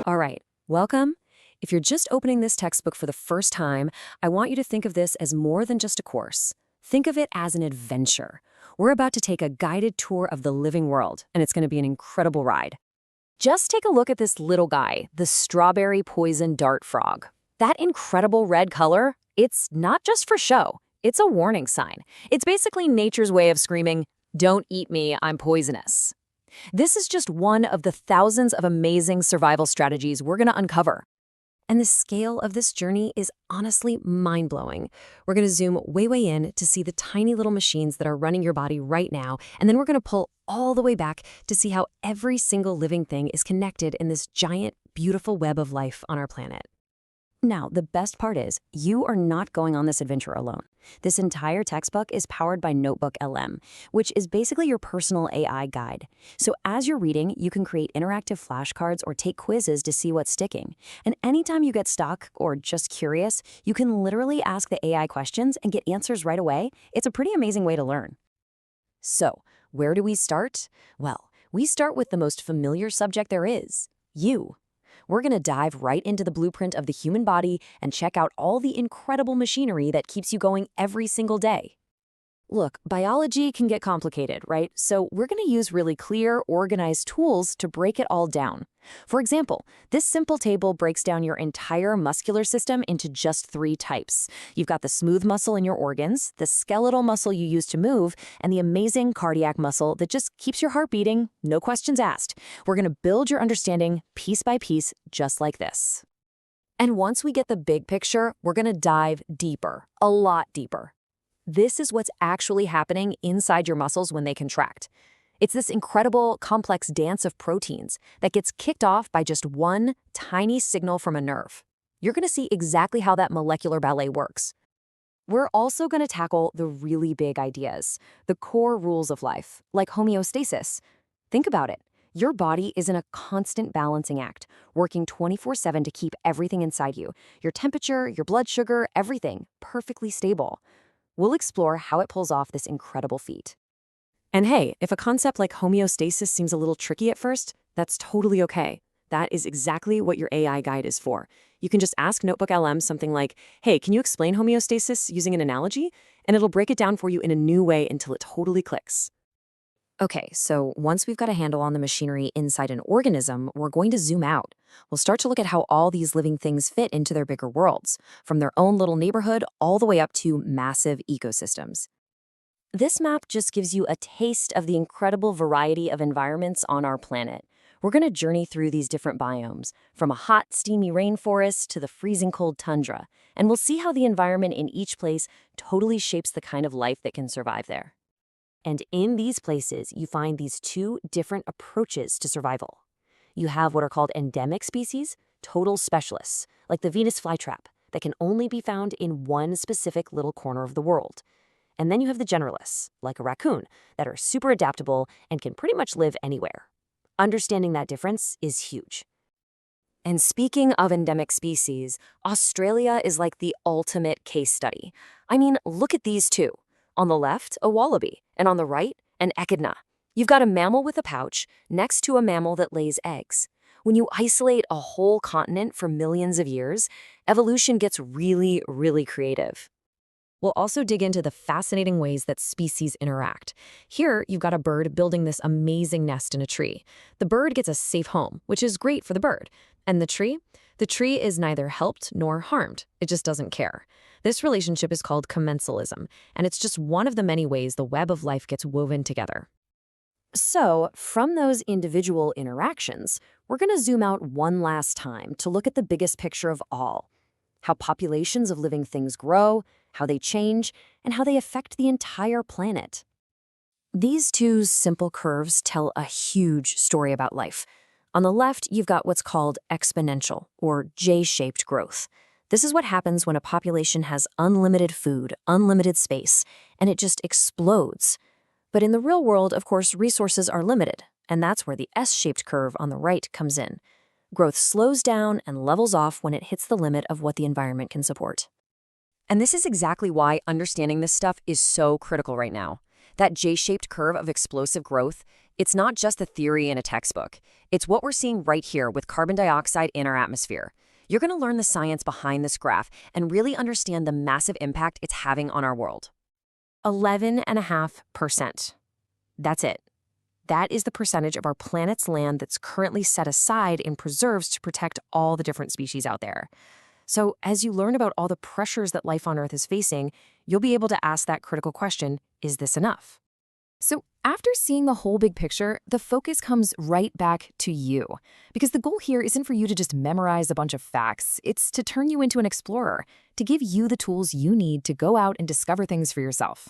All right, welcome. If you're just opening this textbook for the first time, I want you to think of this as more than just a course. Think of it as an adventure. We're about to take a guided tour of the living world, and it's going to be an incredible ride. Just take a look at this little guy, the strawberry poison dart frog. That incredible red color, it's not just for show. It's a warning sign. It's basically nature's way of screaming, "Don't eat me, I'm poisonous." This is just one of the thousands of amazing survival strategies we're going to uncover. And the scale of this journey is honestly mind-blowing. We're going to zoom way in to see the tiny little machines that are running your body right now, and then we're going to pull all the way back to see how every single living thing is connected in this giant, beautiful web of life on our planet. Now, the best part is, you are not going on this adventure alone. This entire textbook is powered by NotebookLM, which is basically your personal AI guide. So as you're reading, you can create interactive flashcards or take quizzes to see what's sticking. And anytime you get stuck or just curious, you can literally ask the AI questions and get answers right away. It's a pretty amazing way to learn. So, where do we start? Well, we start with the most familiar subject there is, you. We're going to dive right into the blueprint of the human body and check out all the incredible machinery that keeps you going every single day. Look, biology can get complicated, right? So we're going to use really clear, organized tools to break it all down. For example, this simple table breaks down your entire muscular system into just 3 types. You've got the smooth muscle in your organs, the skeletal muscle you use to move, and the amazing cardiac muscle that just keeps your heart beating, no questions asked. We're going to build your understanding piece by piece, just like this. And once we get the big picture, we're going to dive deeper, a lot deeper. This is what's actually happening inside your muscles when they contract. It's this incredible, complex dance of proteins that gets kicked off by just one tiny signal from a nerve. You're going to see exactly how that molecular ballet works. We're also going to tackle the really big ideas, the core rules of life, like homeostasis. Think about it. Your body is in a constant balancing act, working 24/7 to keep everything inside you, your temperature, your blood sugar, everything perfectly stable. We'll explore how it pulls off this incredible feat. And hey, if a concept like homeostasis seems a little tricky at first, that's totally okay. That is exactly what your AI guide is for. You can just ask NotebookLM something like, "Hey, can you explain homeostasis using an analogy?" And it'll break it down for you in a new way until it totally clicks. Okay, so once we've got a handle on the machinery inside an organism, we're going to zoom out. We'll start to look at how all these living things fit into their bigger worlds, from their own little neighborhood all the way up to massive ecosystems. This map just gives you a taste of the incredible variety of environments on our planet. We're going to journey through these different biomes, from a hot, steamy rainforest to the freezing cold tundra, and we'll see how the environment in each place totally shapes the kind of life that can survive there. And in these places, you find these 2 different approaches to survival. You have what are called endemic species, total specialists, like the Venus flytrap, that can only be found in one specific little corner of the world. And then you have the generalists, like a raccoon, that are super adaptable and can pretty much live anywhere. Understanding that difference is huge. And speaking of endemic species, Australia is like the ultimate case study. I mean, look at these 2. On the left, a wallaby, and on the right, an echidna. You've got a mammal with a pouch next to a mammal that lays eggs. When you isolate a whole continent for millions of years, evolution gets really, really creative. We'll also dig into the fascinating ways that species interact. Here, you've got a bird building this amazing nest in a tree. The bird gets a safe home, which is great for the bird. And the tree? The tree is neither helped nor harmed. It just doesn't care. This relationship is called commensalism, and it's just one of the many ways the web of life gets woven together. So, from those individual interactions, we're going to zoom out one last time to look at the biggest picture of all: how populations of living things grow, how they change, and how they affect the entire planet. These 2 simple curves tell a huge story about life. On the left, you've got what's called exponential, or J-shaped growth. This is what happens when a population has unlimited food, unlimited space, and it just explodes. But in the real world, of course, resources are limited, and that's where the S-shaped curve on the right comes in. Growth slows down and levels off when it hits the limit of what the environment can support. And this is exactly why understanding this stuff is so critical right now. That J-shaped curve of explosive growth, It's not just a theory in a textbook. It's what we're seeing right here with carbon dioxide in our atmosphere. You're going to learn the science behind this graph and really understand the massive impact it's having on our world. 11.5%. That's it. That is the percentage of our planet's land that's currently set aside in preserves to protect all the different species out there. So as you learn about all the pressures that life on Earth is facing, you'll be able to ask that critical question, is this enough? So after seeing the whole big picture, the focus comes right back to you. Because the goal here isn't for you to just memorize a bunch of facts. It's to turn you into an explorer, to give you the tools you need to go out and discover things for yourself.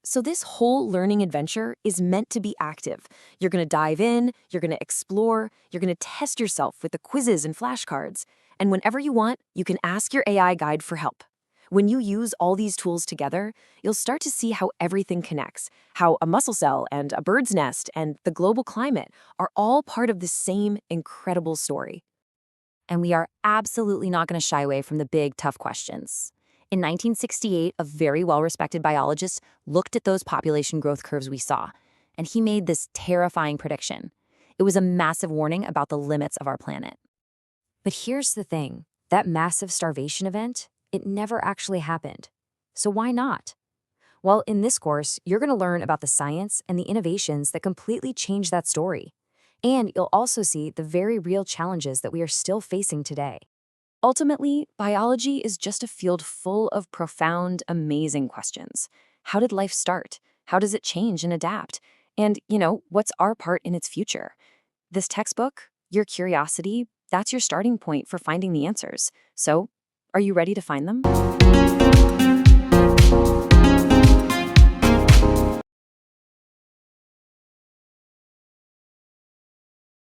So this whole learning adventure is meant to be active. You're going to dive in, you're going to explore, you're going to test yourself with the quizzes and flashcards. And whenever you want, you can ask your AI guide for help. When you use all these tools together, you'll start to see how everything connects, how a mussel cell and a bird's nest and the global climate are all part of the same incredible story. And we are absolutely not going to shy away from the big, tough questions. In 1968, a very well-respected biologist looked at those population growth curves we saw, and he made this terrifying prediction. It was a massive warning about the limits of our planet. But here's the thing, that massive starvation event, it never actually happened. So why not? Well, in this course, you're going to learn about the science and the innovations that completely change that story. And you'll also see the very real challenges that we are still facing today. Ultimately, biology is just a field full of profound, amazing questions. How did life start? How does it change and adapt? And, what's our part in its future? This textbook, your curiosity, that's your starting point for finding the answers. So, are you ready to find them?